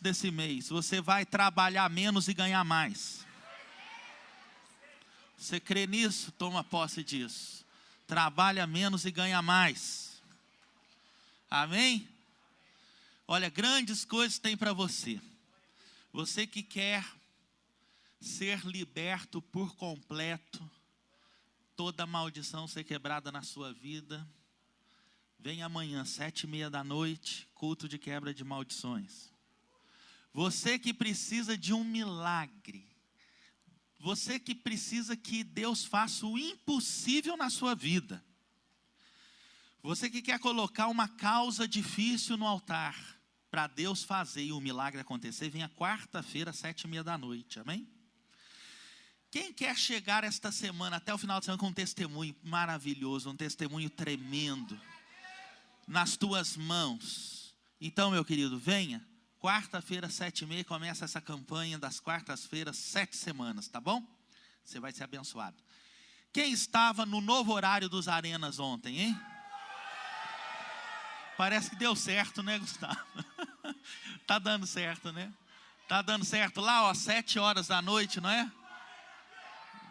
desse mês, você vai trabalhar menos e ganhar mais. Você crê nisso? Toma posse disso. Trabalha menos e ganha mais. Amém? Olha, grandes coisas tem para você. Você que quer ser liberto por completo, toda maldição ser quebrada na sua vida, vem amanhã, 7h30 culto de quebra de maldições. Você que precisa de um milagre, você que precisa que Deus faça o impossível na sua vida, você que quer colocar uma causa difícil no altar, para Deus fazer e o milagre acontecer, venha quarta-feira, 7h30, amém? Quem quer chegar esta semana, até o final de semana, com um testemunho maravilhoso, um testemunho tremendo, nas tuas mãos? Então, meu querido, venha, quarta-feira, 7h30, começa essa campanha das quartas-feiras, 7 semanas, tá bom? Você vai ser abençoado. Quem estava no novo horário dos Arenas ontem, hein? Parece que deu certo, né, Gustavo? Tá dando certo, né? Tá dando certo lá, ó, 7h, não é?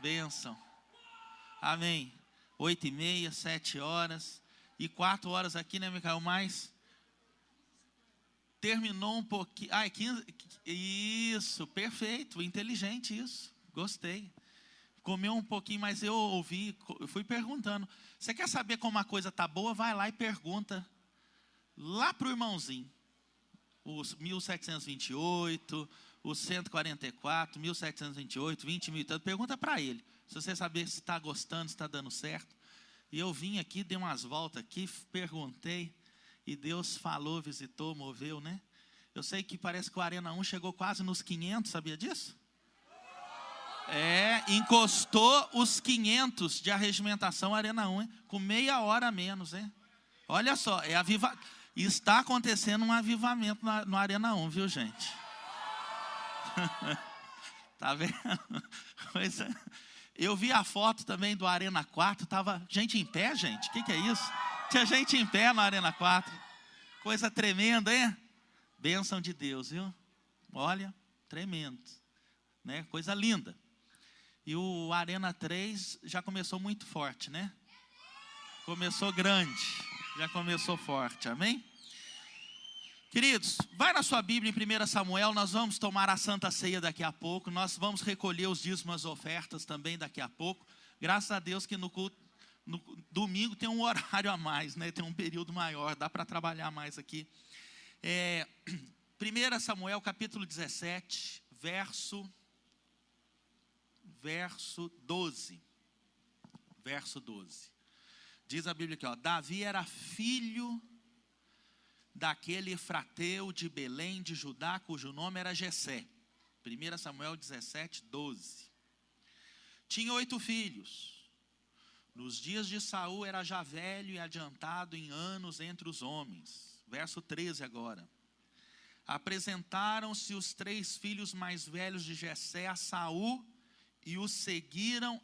Bênção. Amém. 8h30, 7h. E 4h aqui, né, Micael? Mais. Terminou um pouquinho. Ah, 15. Isso, perfeito. Inteligente isso. Gostei. Comeu um pouquinho, mas eu ouvi, eu fui perguntando. Você quer saber como a coisa tá boa? Vai lá e pergunta. Lá pro irmãozinho. Os 1728, os 144, 1728, 20 mil e tanto. Pergunta para ele. Se você saber se está gostando, se está dando certo. E eu vim aqui, dei umas voltas aqui, perguntei. E Deus falou, visitou, moveu, né? Eu sei que parece que o Arena 1 chegou quase nos 500, sabia disso? Encostou os 500 de arregimentação Arena 1, hein? Com meia hora a menos, hein? Olha só, está acontecendo um avivamento no Arena 1, viu, gente? Tá vendo? Pois é. Eu vi a foto também do Arena 4, tava gente em pé, gente? O que é isso? Tinha gente em pé no Arena 4. Coisa tremenda, hein? Bênção de Deus, viu? Olha, tremendo, né? Coisa linda. E o Arena 3 já começou muito forte, né? Começou grande, já começou forte, amém? Queridos, vai na sua Bíblia em 1 Samuel, nós vamos tomar a Santa Ceia daqui a pouco, nós vamos recolher os dízimos, as ofertas também daqui a pouco. Graças a Deus que no culto, no domingo tem um horário a mais, né? Tem um período maior, dá para trabalhar mais aqui. 1 Samuel capítulo 17, verso 12. Verso 12. Diz a Bíblia aqui, ó, Davi era filho daquele efrateu de Belém de Judá, cujo nome era Jessé. 1 Samuel 17, 12. Tinha 8 filhos. Nos dias de Saul era já velho e adiantado em anos entre os homens. Verso 13 agora. Apresentaram-se os 3 filhos mais velhos de Jessé a Saul e os seguiram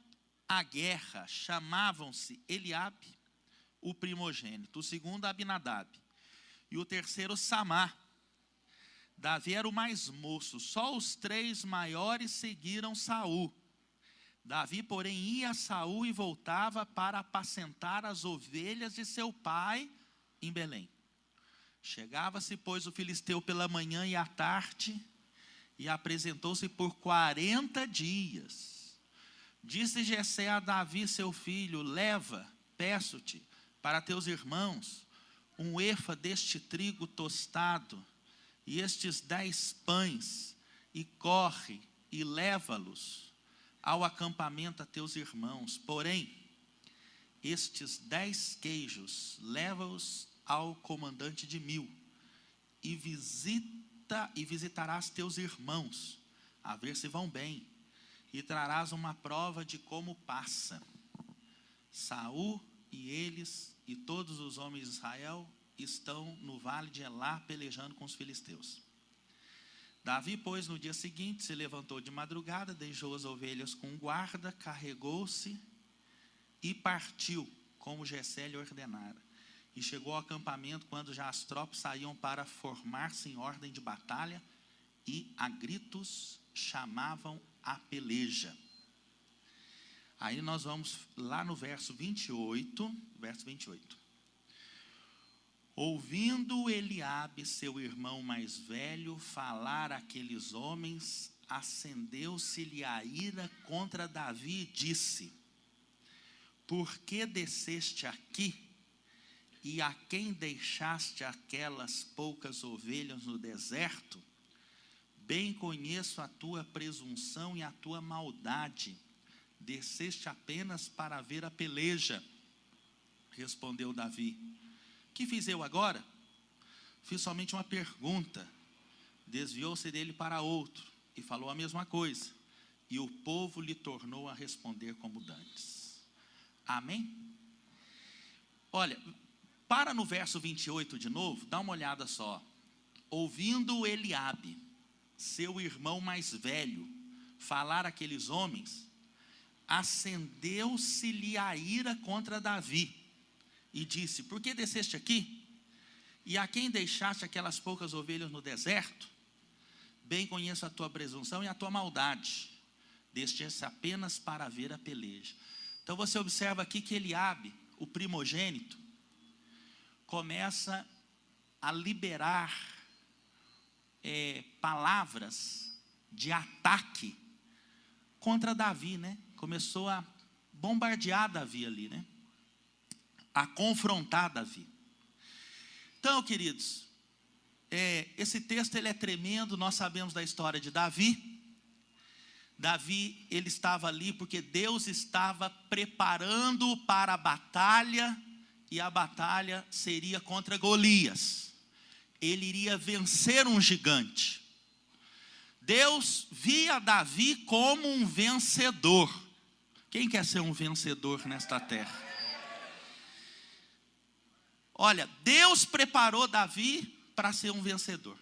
à guerra. Chamavam-se Eliabe, o primogênito, o segundo Abinadab e o terceiro Samá. Davi era o mais moço, só os 3 maiores seguiram Saul. Davi, porém, ia a Saul e voltava para apacentar as ovelhas de seu pai em Belém. Chegava-se, pois, o filisteu pela manhã e à tarde, e apresentou-se por 40 dias. Disse Jessé a Davi, seu filho, leva, peço-te, para teus irmãos, um efa deste trigo tostado, e estes 10 pães, e corre, e leva-los ao acampamento a teus irmãos. Porém, estes 10 queijos, leva-os ao comandante de 1000, e visitarás teus irmãos, a ver se vão bem, e trarás uma prova de como passa. Saul e eles e todos os homens de Israel estão no vale de Elá pelejando com os filisteus. Davi, pois, no dia seguinte se levantou de madrugada, deixou as ovelhas com guarda, carregou-se e partiu, como Jessé lhe ordenara. E chegou ao acampamento quando já as tropas saíam para formar-se em ordem de batalha, e a gritos chamavam a peleja. Aí nós vamos lá no verso 28, Ouvindo Eliabe, seu irmão mais velho, falar àqueles homens, acendeu-se-lhe a ira contra Davi e disse: por que desceste aqui? E a quem deixaste aquelas poucas ovelhas no deserto? Bem conheço a tua presunção e a tua maldade. Desceste apenas para ver a peleja. Respondeu Davi: que fiz eu agora? Fiz somente uma pergunta. Desviou-se dele para outro e falou a mesma coisa. E o povo lhe tornou a responder como dantes. Amém? Olha, para no verso 28 de novo, dá uma olhada só. Ouvindo Eliabe, seu irmão mais velho, falar àqueles homens, acendeu-se-lhe a ira contra Davi e disse: por que desceste aqui? E a quem deixaste aquelas poucas ovelhas no deserto? Bem conheço a tua presunção e a tua maldade. Desceste apenas para ver a peleja. Então você observa aqui que Eliabe, o primogênito, começa a liberar palavras de ataque contra Davi, né? Começou a bombardear Davi ali, né? A confrontar Davi. Então, queridos, esse texto ele é tremendo. Nós sabemos da história de Davi. Davi, ele estava ali porque Deus estava preparando para a batalha, e a batalha seria contra Golias. Ele iria vencer um gigante. Deus via Davi como um vencedor. Quem quer ser um vencedor nesta terra? Olha, Deus preparou Davi para ser um vencedor.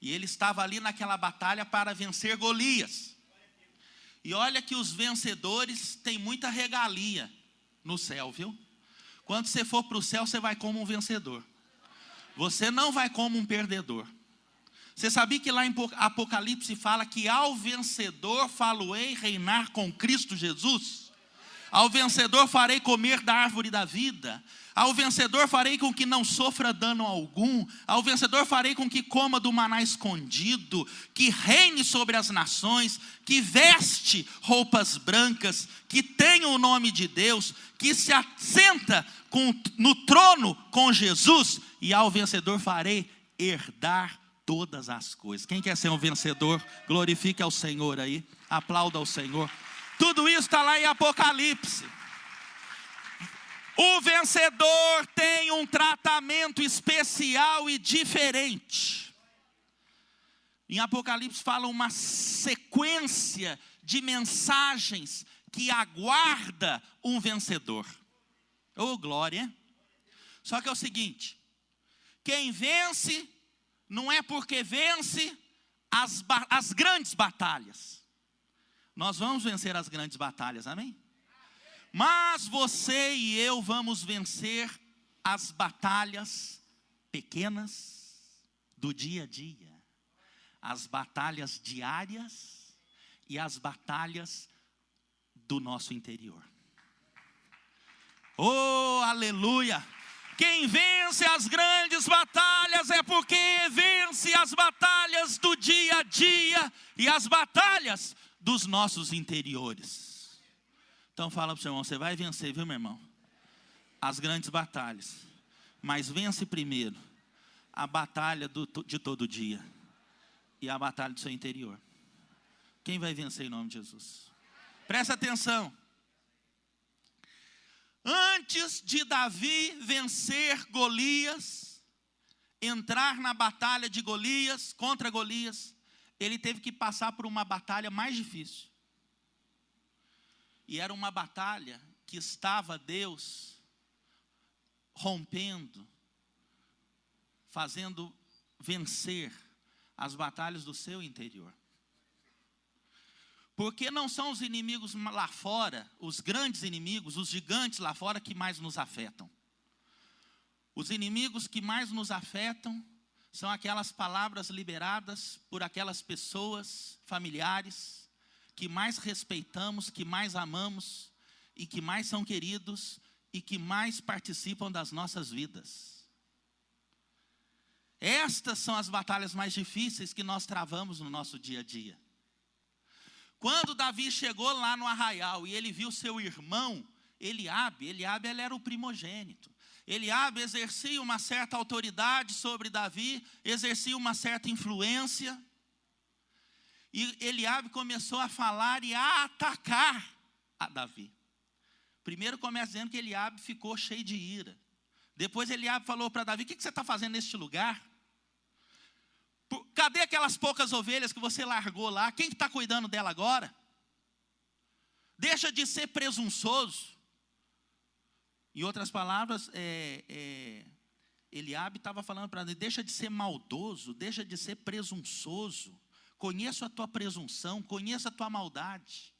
E ele estava ali naquela batalha para vencer Golias. E olha que os vencedores têm muita regalia no céu, viu? Quando você for para o céu, você vai como um vencedor. Você não vai como um perdedor. Você sabia que lá em Apocalipse fala que ao vencedor falo-ei reinar com Cristo Jesus? Ao vencedor farei comer da árvore da vida. Ao vencedor farei com que não sofra dano algum. Ao vencedor farei com que coma do maná escondido, que reine sobre as nações, que veste roupas brancas, que tenha o nome de Deus, que se assenta no trono com Jesus. E ao vencedor farei herdar todas as coisas. Quem quer ser um vencedor, glorifique ao Senhor aí, aplauda ao Senhor. Tudo isso está lá em Apocalipse. O vencedor tem um tratamento especial e diferente. Em Apocalipse fala uma sequência de mensagens que aguarda um vencedor. Oh, glória! Só que é o seguinte: quem vence não é porque vence as grandes batalhas. Nós vamos vencer as grandes batalhas, amém? Mas você e eu vamos vencer as batalhas pequenas do dia a dia, as batalhas diárias e as batalhas do nosso interior. Oh, aleluia! Quem vence as grandes batalhas é porque vence as batalhas do dia a dia e as batalhas dos nossos interiores. Então fala para o seu irmão: você vai vencer, viu, meu irmão? As grandes batalhas. Mas vence primeiro a batalha de todo dia e a batalha do seu interior. Quem vai vencer em nome de Jesus? Presta atenção. Antes de Davi vencer Golias, entrar na batalha de Golias, contra Golias, ele teve que passar por uma batalha mais difícil. E era uma batalha que estava Deus rompendo, fazendo vencer as batalhas do seu interior. Porque não são os inimigos lá fora, os grandes inimigos, os gigantes lá fora que mais nos afetam. Os inimigos que mais nos afetam são aquelas palavras liberadas por aquelas pessoas, familiares, que mais respeitamos, que mais amamos, e que mais são queridos, e que mais participam das nossas vidas. Estas são as batalhas mais difíceis que nós travamos no nosso dia a dia. Quando Davi chegou lá no arraial e ele viu seu irmão Eliabe, ele era o primogênito. Eliabe exercia uma certa autoridade sobre Davi, exercia uma certa influência. E Eliabe começou a falar e a atacar a Davi. Primeiro começa dizendo que Eliabe ficou cheio de ira. Depois Eliabe falou para Davi: o que você está fazendo neste lugar? Cadê aquelas poucas ovelhas que você largou lá? Quem está cuidando dela agora? Deixa de ser presunçoso. Em outras palavras, Eliabe estava falando para ele: deixa de ser maldoso, deixa de ser presunçoso. Conheço a tua presunção, conheço a tua maldade.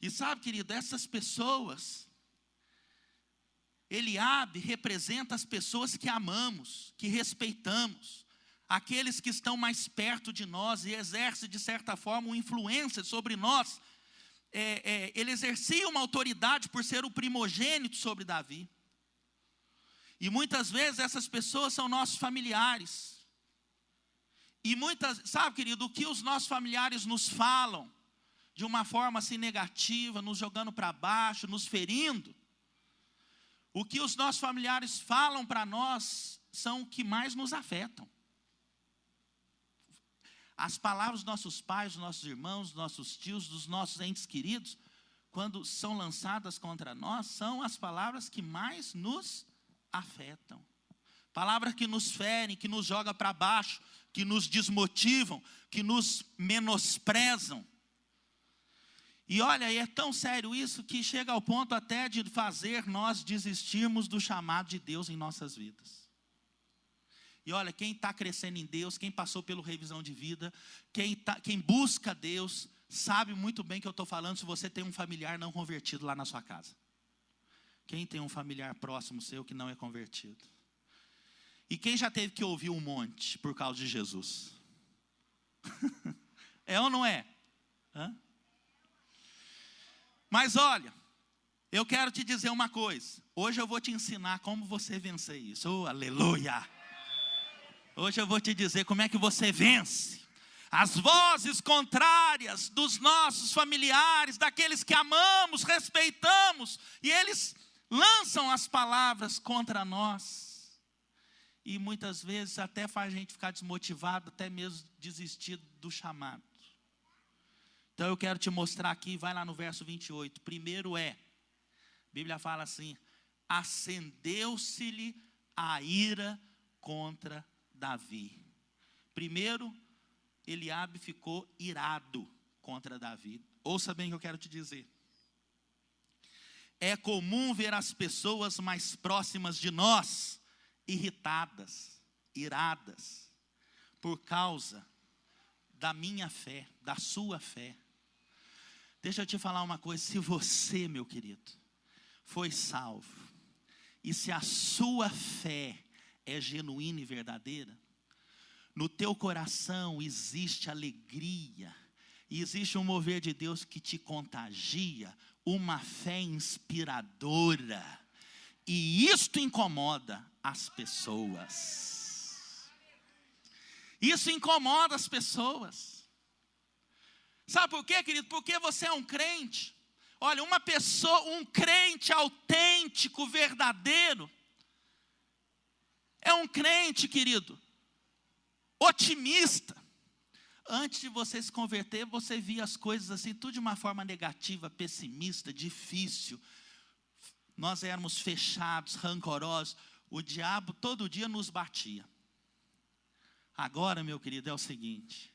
E sabe, querido, essas pessoas, Eliabe representa as pessoas que amamos, que respeitamos, aqueles que estão mais perto de nós e exercem de certa forma uma influência sobre nós. Ele exercia uma autoridade por ser o primogênito sobre Davi. E muitas vezes essas pessoas são nossos familiares. E sabe, querido, o que os nossos familiares nos falam, de uma forma assim negativa, nos jogando para baixo, nos ferindo, o que os nossos familiares falam para nós são o que mais nos afetam. As palavras dos nossos pais, dos nossos irmãos, dos nossos tios, dos nossos entes queridos, quando são lançadas contra nós, são as palavras que mais nos afetam. Palavras que nos ferem, que nos jogam para baixo, que nos desmotivam, que nos menosprezam. E olha, é tão sério isso que chega ao ponto até de fazer nós desistirmos do chamado de Deus em nossas vidas. E olha, quem está crescendo em Deus, quem passou pela revisão de vida, quem busca Deus, sabe muito bem que eu estou falando se você tem um familiar não convertido lá na sua casa. Quem tem um familiar próximo seu que não é convertido? E quem já teve que ouvir um monte por causa de Jesus? É ou não é? Hã? Mas olha, eu quero te dizer uma coisa. Hoje eu vou te ensinar como você vencer isso. Oh, aleluia! Hoje eu vou te dizer como é que você vence as vozes contrárias dos nossos familiares, daqueles que amamos, respeitamos, e eles lançam as palavras contra nós. E muitas vezes até faz a gente ficar desmotivado, até mesmo desistir do chamado. Então eu quero te mostrar aqui, vai lá no verso 28. Primeiro a Bíblia fala assim: acendeu-se-lhe a ira contra Davi. Primeiro, Eliabe ficou irado contra Davi. Ouça bem o que eu quero te dizer. É comum ver as pessoas mais próximas de nós irritadas, iradas, por causa da minha fé, da sua fé. Deixa eu te falar uma coisa: se você, meu querido, foi salvo, e se a sua fé é genuína e verdadeira, no teu coração existe alegria, e existe um mover de Deus que te contagia, uma fé inspiradora, e isto incomoda as pessoas. Isso incomoda as pessoas. Sabe por quê, querido? Porque você é um crente. Olha, uma pessoa, um crente autêntico, verdadeiro, é um crente, querido, otimista. Antes de você se converter, você via as coisas assim, tudo de uma forma negativa, pessimista, difícil. Nós éramos fechados, rancorosos. O diabo todo dia nos batia. Agora, meu querido, é o seguinte: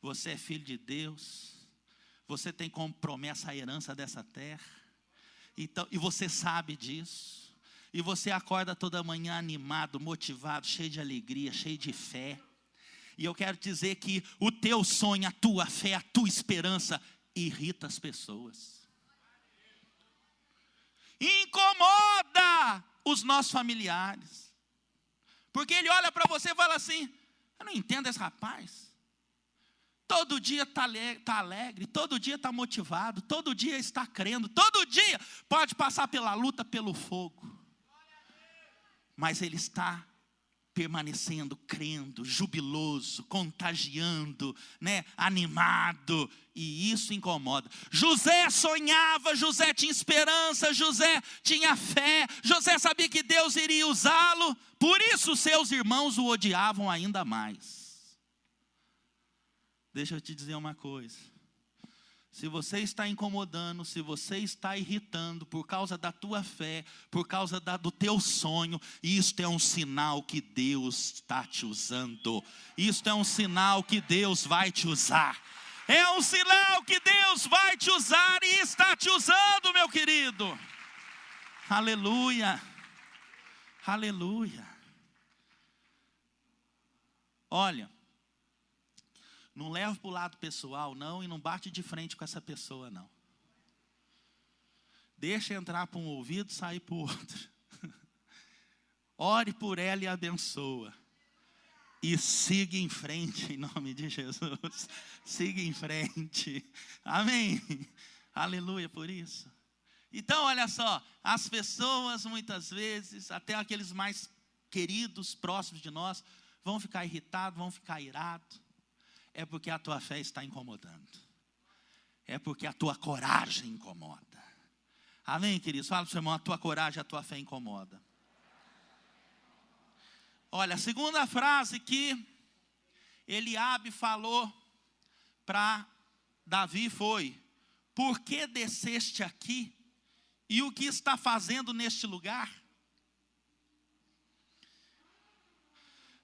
você é filho de Deus, você tem como promessa a herança dessa terra, então, e você sabe disso, e você acorda toda manhã animado, motivado, cheio de alegria, cheio de fé. E eu quero dizer que o teu sonho, a tua fé, a tua esperança irrita as pessoas, incomoda os nossos familiares. Porque ele olha para você e fala assim: eu não entendo esse rapaz. Todo dia está alegre, todo dia está motivado, todo dia está crendo, todo dia pode passar pela luta, pelo fogo. Mas ele está permanecendo, crendo, jubiloso, contagiando, né, animado, e isso incomoda. José sonhava, José tinha esperança, José tinha fé, José sabia que Deus iria usá-lo, por isso seus irmãos o odiavam ainda mais. Deixa eu te dizer uma coisa: se você está incomodando, se você está irritando por causa da tua fé, por causa do teu sonho, isto é um sinal que Deus está te usando. Isto é um sinal que Deus vai te usar. É um sinal que Deus vai te usar e está te usando, meu querido. Aleluia. Aleluia. Olha, não leva para o lado pessoal, não, e não bate de frente com essa pessoa, não. Deixa entrar para um ouvido e sair para o outro. Ore por ela e abençoa. E siga em frente, em nome de Jesus. Siga em frente. Amém. Aleluia por isso. Então, olha só, as pessoas muitas vezes, até aqueles mais queridos, próximos de nós, vão ficar irritados, vão ficar irados. É porque a tua fé está incomodando. É porque a tua coragem incomoda. Amém, queridos? Fala para o seu irmão: a tua coragem, a tua fé incomoda. Olha, a segunda frase que Eliabe falou para Davi foi: por que desceste aqui? E o que está fazendo neste lugar?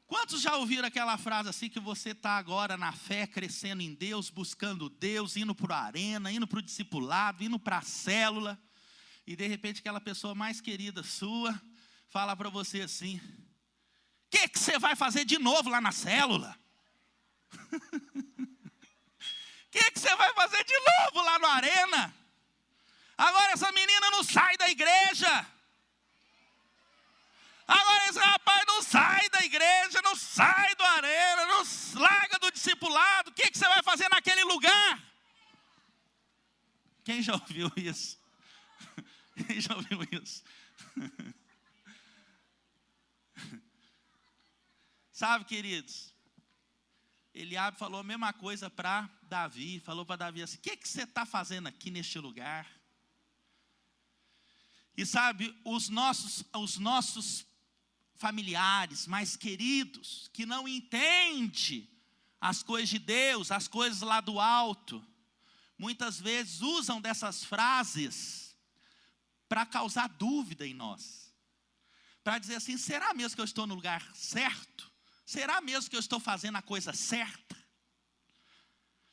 Quantos já ouviram aquela frase assim, que você está agora na fé, crescendo em Deus, buscando Deus, indo para a arena, indo para o discipulado, indo para a célula, e de repente aquela pessoa mais querida sua fala para você assim: o que você vai fazer de novo lá na célula? O que você vai fazer de novo lá na arena? Agora essa menina não sai da igreja. Agora esse rapaz não sai da igreja, não sai da arena, não larga do discipulado. O que você vai fazer naquele lugar? Quem já ouviu isso? Quem já ouviu isso? Sabe, queridos, Eliabe falou a mesma coisa para Davi. Falou para Davi assim: o que você está fazendo aqui neste lugar? E sabe, os nossos familiares mais queridos, que não entendem as coisas de Deus, as coisas lá do alto, muitas vezes usam dessas frases para causar dúvida em nós, para dizer assim: será mesmo que eu estou no lugar certo? Será mesmo que eu estou fazendo a coisa certa?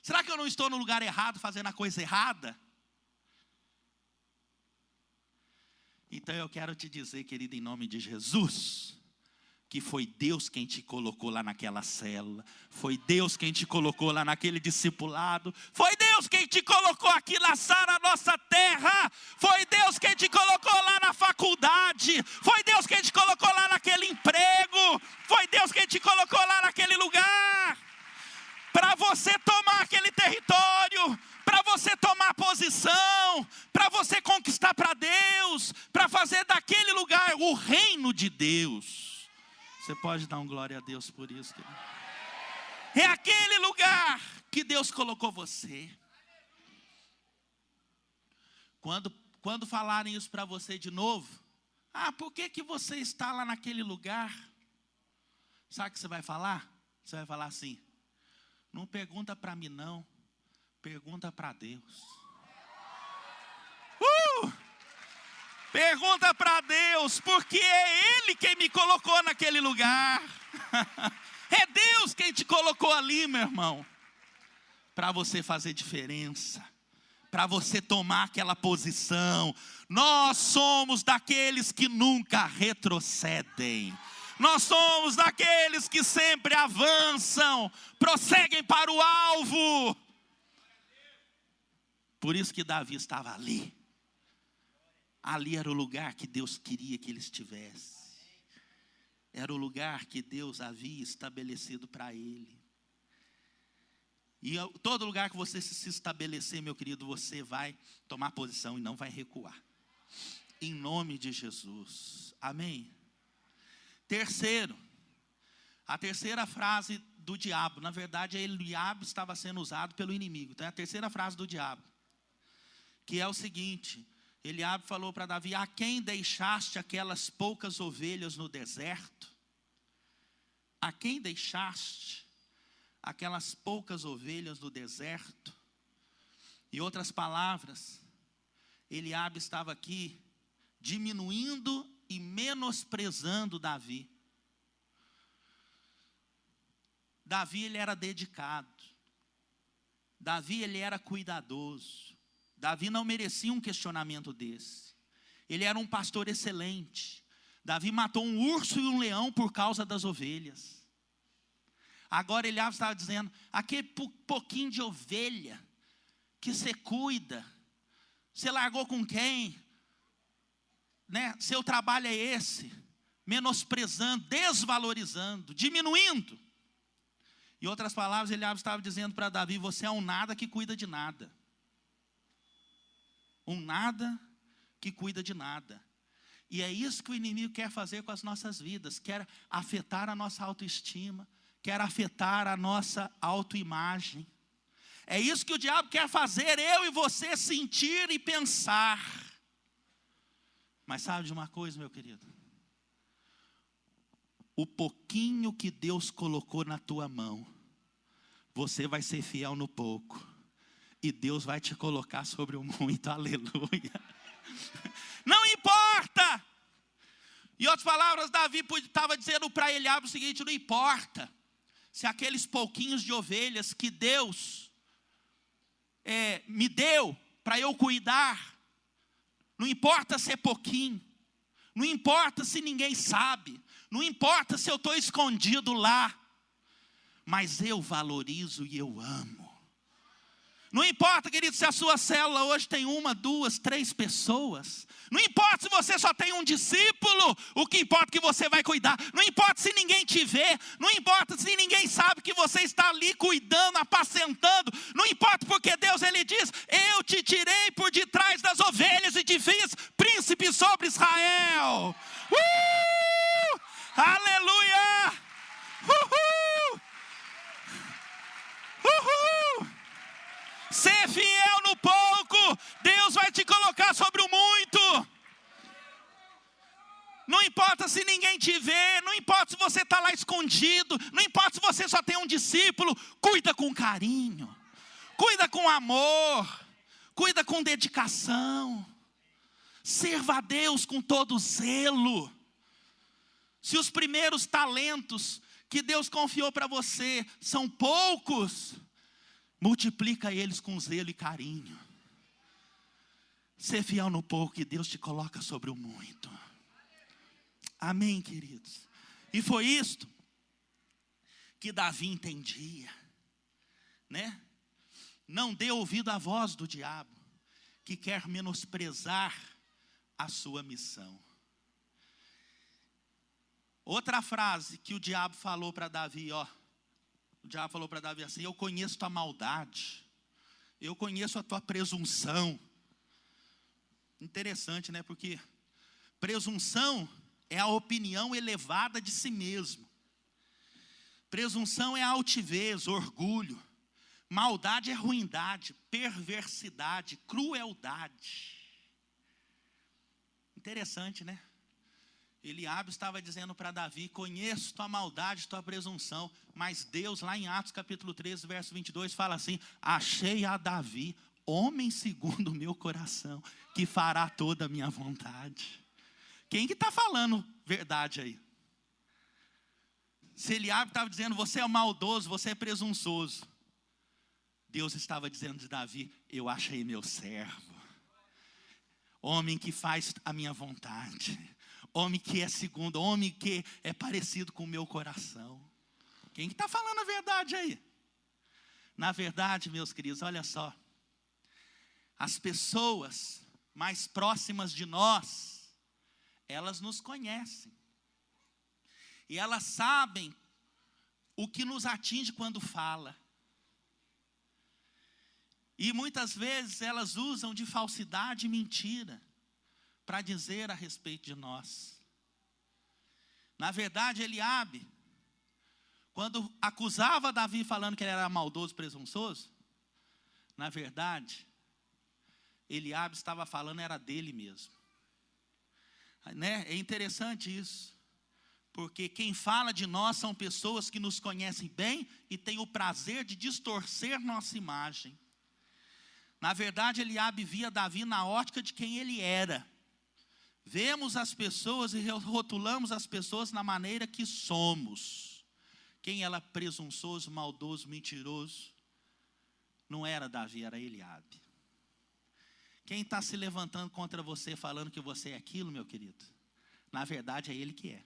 Será que eu não estou no lugar errado, fazendo a coisa errada? Então eu quero te dizer, querido, em nome de Jesus, que foi Deus quem te colocou lá naquela célula, foi Deus quem te colocou lá naquele discipulado, foi Deus quem te colocou aqui na Sara, nossa terra, foi Deus quem te colocou lá na faculdade, foi Deus quem te colocou lá naquele emprego, foi Deus quem te colocou lá naquele lugar, para você tomar aquele território, para você tomar posição, para você conquistar para Deus, para fazer daquele lugar o reino de Deus. Você pode dar um glória a Deus por isso, querido? É aquele lugar que Deus colocou você. Quando falarem isso para você de novo: ah, por que você está lá naquele lugar? Sabe o que você vai falar? Você vai falar assim: não pergunta para mim não, pergunta para Deus. Pergunta para Deus, porque é Ele quem me colocou naquele lugar. É Deus quem te colocou ali, meu irmão, para você fazer diferença, para você tomar aquela posição. Nós somos daqueles que nunca retrocedem. Nós somos daqueles que sempre avançam, prosseguem para o alvo. Por isso que Davi estava ali. Ali era o lugar que Deus queria que ele estivesse. era o lugar que Deus havia estabelecido para ele. E todo lugar que você se estabelecer, meu querido, você vai tomar posição e não vai recuar. Em nome de Jesus. Amém? Terceiro, a terceira frase do diabo. Na verdade, o diabo estava sendo usado pelo inimigo. Então é a terceira frase do diabo. Que é o seguinte: Eliabe falou para Davi: a quem deixaste aquelas poucas ovelhas no deserto? A quem deixaste aquelas poucas ovelhas no deserto? Em outras palavras, Eliabe estava aqui diminuindo e menosprezando Davi. Davi, ele era dedicado. Davi, ele era cuidadoso. Davi não merecia um questionamento desse. Ele era um pastor excelente. Davi matou um urso e um leão por causa das ovelhas. Agora Eliabe estava dizendo: aquele pouquinho de ovelha que você cuida, você largou com quem? Né? Seu trabalho é esse? Menosprezando, desvalorizando, diminuindo. Em outras palavras, Eliabe estava dizendo para Davi: você é um nada que cuida de nada. Um nada que cuida de nada. E é isso que o inimigo quer fazer com as nossas vidas. Quer afetar a nossa autoestima. Quer afetar a nossa autoimagem. É isso que o diabo quer fazer eu e você sentir e pensar. Mas sabe de uma coisa, meu querido? O pouquinho que Deus colocou na tua mão, você vai ser fiel no pouco. E Deus vai te colocar sobre o muito, aleluia. Não importa. Em outras palavras, Davi estava dizendo para Eliabe o seguinte: não importa se aqueles pouquinhos de ovelhas que Deus me deu para eu cuidar, não importa se é pouquinho, não importa se ninguém sabe, não importa se eu estou escondido lá, mas eu valorizo e eu amo. Não importa, querido, se a sua célula hoje tem 1, 2, 3 pessoas. Não importa se você só tem um discípulo. O que importa é que você vai cuidar. Não importa se ninguém te vê. Não importa se ninguém sabe que você está ali cuidando, apacentando. Não importa, porque Deus, ele diz: eu te tirei por detrás das ovelhas e te fiz príncipe sobre Israel. Aleluia! Uhul! Uhul! Ser fiel no pouco, Deus vai te colocar sobre o muito. Não importa se ninguém te vê, não importa se você está lá escondido, não importa se você só tem um discípulo, cuida com carinho, cuida com amor, cuida com dedicação, sirva a Deus com todo zelo. Se os primeiros talentos que Deus confiou para você são poucos, multiplica eles com zelo e carinho. Ser fiel no pouco e Deus te coloca sobre o muito. Amém, queridos? E foi isto que Davi entendia, né? Não dê ouvido à voz do diabo, que quer menosprezar a sua missão. Outra frase que o diabo falou para Davi, o diabo falou para Davi assim: eu conheço tua maldade, eu conheço a tua presunção. Interessante, né? Porque presunção é a opinião elevada de si mesmo. Presunção é altivez, orgulho. Maldade é ruindade, perversidade, crueldade. Interessante, né? Eliabe estava dizendo para Davi: conheço tua maldade, tua presunção. Mas Deus, lá em Atos capítulo 13, verso 22, fala assim: achei a Davi, homem segundo o meu coração, que fará toda a minha vontade. Quem que está falando verdade aí? Se Eliabe estava dizendo: você é maldoso, você é presunçoso, Deus estava dizendo de Davi: eu achei meu servo, homem que faz a minha vontade, homem que é segundo, homem que é parecido com o meu coração. Quem que está falando a verdade aí? Na verdade, meus queridos, olha só, as pessoas mais próximas de nós, elas nos conhecem. E elas sabem o que nos atinge quando fala. E muitas vezes elas usam de falsidade e mentira para dizer a respeito de nós. Na verdade, Eliabe, quando acusava Davi falando que ele era maldoso, presunçoso, na verdade, Eliabe estava falando era dele mesmo. Né? É interessante isso, porque quem fala de nós são pessoas que nos conhecem bem e têm o prazer de distorcer nossa imagem. Na verdade, Eliabe via Davi na ótica de quem ele era. Vemos as pessoas e rotulamos as pessoas na maneira que somos. Quem era presunçoso, maldoso, mentiroso, não era Davi, era Eliabe. Quem está se levantando contra você, falando que você é aquilo, meu querido, na verdade é ele que é.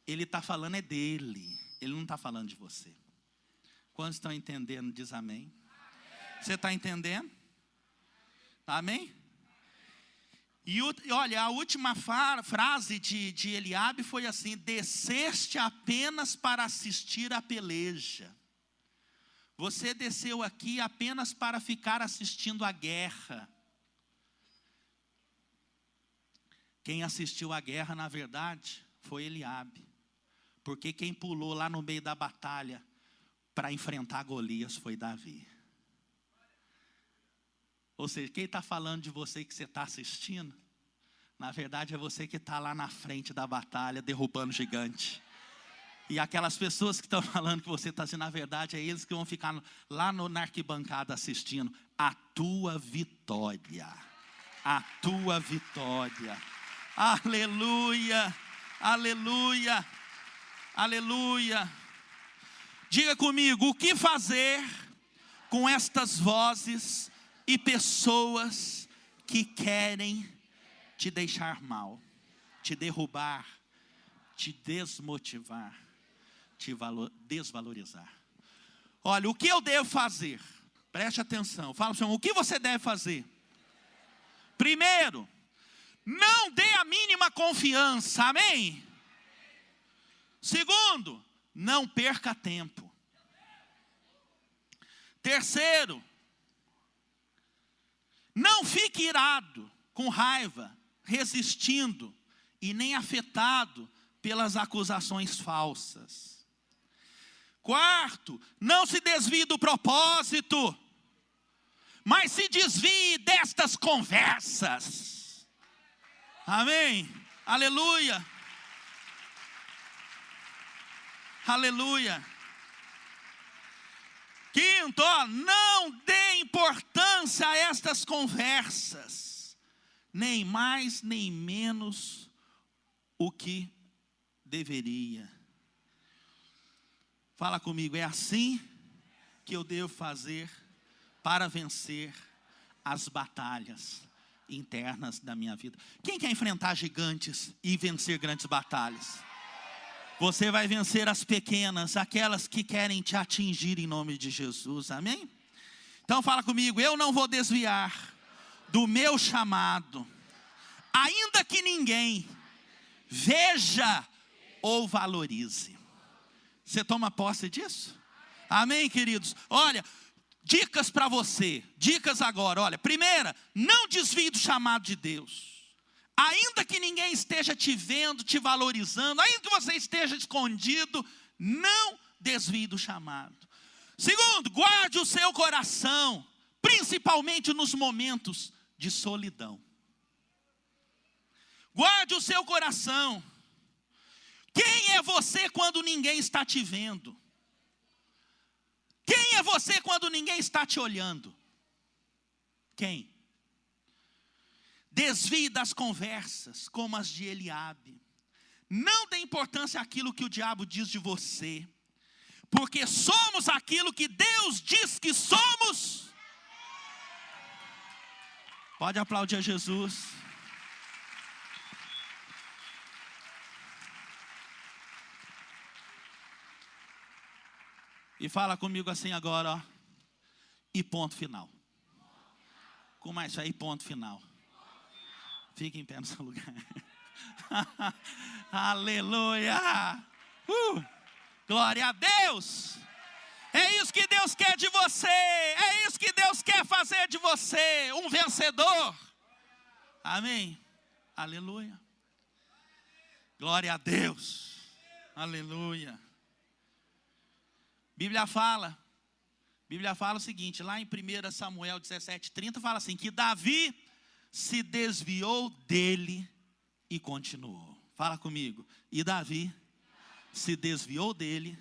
Ele está falando é dele, ele não está falando de você. Quantos estão entendendo? Diz amém. Você está entendendo? Amém? E olha, a última frase de Eliabe foi assim: desceste apenas para assistir a peleja. Você desceu aqui apenas para ficar assistindo a guerra. Quem assistiu à guerra, na verdade, foi Eliabe. Porque quem pulou lá no meio da batalha para enfrentar Golias foi Davi. Ou seja, quem está falando de você que você está assistindo, na verdade é você que está lá na frente da batalha, derrubando gigante. E aquelas pessoas que estão falando que você está assistindo, na verdade é eles que vão ficar lá na arquibancada assistindo a tua vitória. A tua vitória. Aleluia, aleluia, aleluia. Diga comigo, o que fazer com estas vozes e pessoas que querem te deixar mal, te derrubar, te desmotivar, te desvalorizar? Olha, o que eu devo fazer? Preste atenção, fala para o Senhor, o que você deve fazer? Primeiro, não dê a mínima confiança, amém? Segundo, não perca tempo. Terceiro, não fique irado, com raiva, resistindo e nem afetado pelas acusações falsas. Quarto, não se desvie do propósito, mas se desvie destas conversas. Amém? Aleluia. Aleluia. Quinto, não dê importância a estas conversas, nem mais nem menos o que deveria. Fala comigo, é assim que eu devo fazer para vencer as batalhas internas da minha vida. Quem quer enfrentar gigantes e vencer grandes batalhas? Você vai vencer as pequenas, aquelas que querem te atingir em nome de Jesus, amém? Então fala comigo, eu não vou desviar do meu chamado, ainda que ninguém veja ou valorize. Você toma posse disso? Amém, queridos? Olha, dicas para você, dicas agora, olha, primeira, não desvie do chamado de Deus. Ainda que ninguém esteja te vendo, te valorizando, ainda que você esteja escondido, não desvie do chamado. Segundo, guarde o seu coração, principalmente nos momentos de solidão. Guarde o seu coração. Quem é você quando ninguém está te vendo? Quem é você quando ninguém está te olhando? Quem? Desvie das conversas como as de Eliabe. Não dê importância àquilo que o diabo diz de você, porque somos aquilo que Deus diz que somos. Pode aplaudir a Jesus. E fala comigo assim agora, ó. E ponto final. Com mais fé, e ponto final. Fique em pé no seu lugar. Aleluia. Glória a Deus. É isso que Deus quer de você. É isso que Deus quer fazer de você. Um vencedor. Amém. Aleluia. Glória a Deus. Aleluia. Bíblia fala o seguinte, lá em 1 Samuel 17:30, fala assim, que Davi se desviou dele e continuou. Fala comigo. E Davi se desviou dele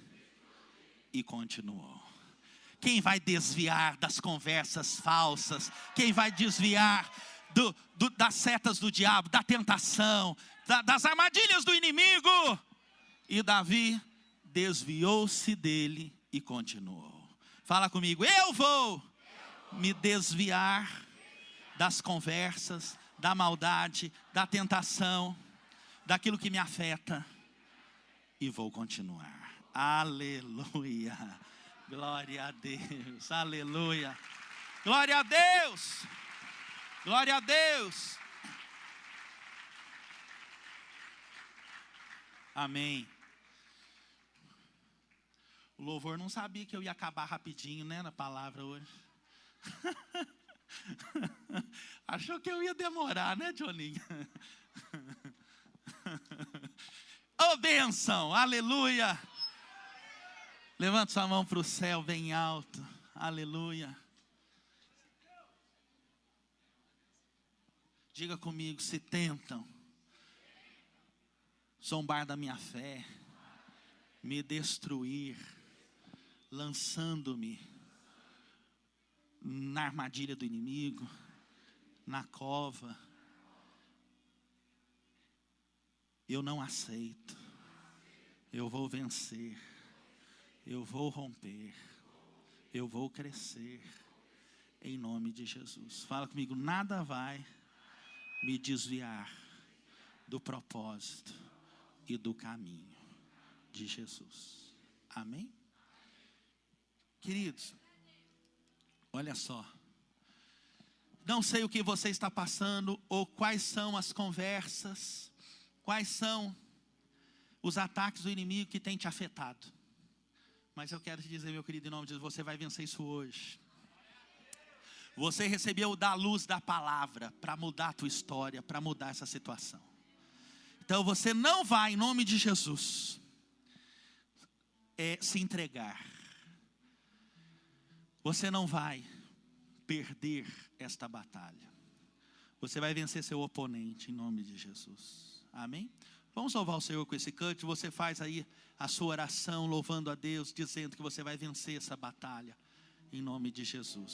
e continuou. Quem vai desviar das conversas falsas? Quem vai desviar das setas do diabo, da tentação, das armadilhas do inimigo? E Davi desviou-se dele e continuou. Fala comigo. Eu vou me desviar das conversas, da maldade, da tentação, daquilo que me afeta, e vou continuar. Aleluia. Glória a Deus. Aleluia. Glória a Deus. Glória a Deus. Amém. O louvor não sabia que eu ia acabar rapidinho, né, na palavra hoje. Achou que eu ia demorar, né, Johninho? Ô bênção, aleluia. Levanta sua mão para o céu bem alto, aleluia. Diga comigo, se tentam zombar da minha fé, me destruir, lançando-me na armadilha do inimigo, na cova, eu não aceito. Eu vou vencer, eu vou romper, eu vou crescer, em nome de Jesus. Fala comigo, nada vai me desviar do propósito e do caminho de Jesus. Amém? Queridos, olha só. Não sei o que você está passando, ou quais são as conversas, quais são os ataques do inimigo que tem te afetado. Mas eu quero te dizer, meu querido, em nome de Jesus, você vai vencer isso hoje. Você recebeu da luz da palavra para mudar a tua história, para mudar essa situação. Então você não vai, em nome de Jesus, se entregar. Você não vai perder esta batalha. Você vai vencer seu oponente, em nome de Jesus. Amém? Vamos louvar o Senhor com esse canto. Você faz aí a sua oração, louvando a Deus, dizendo que você vai vencer essa batalha, em nome de Jesus.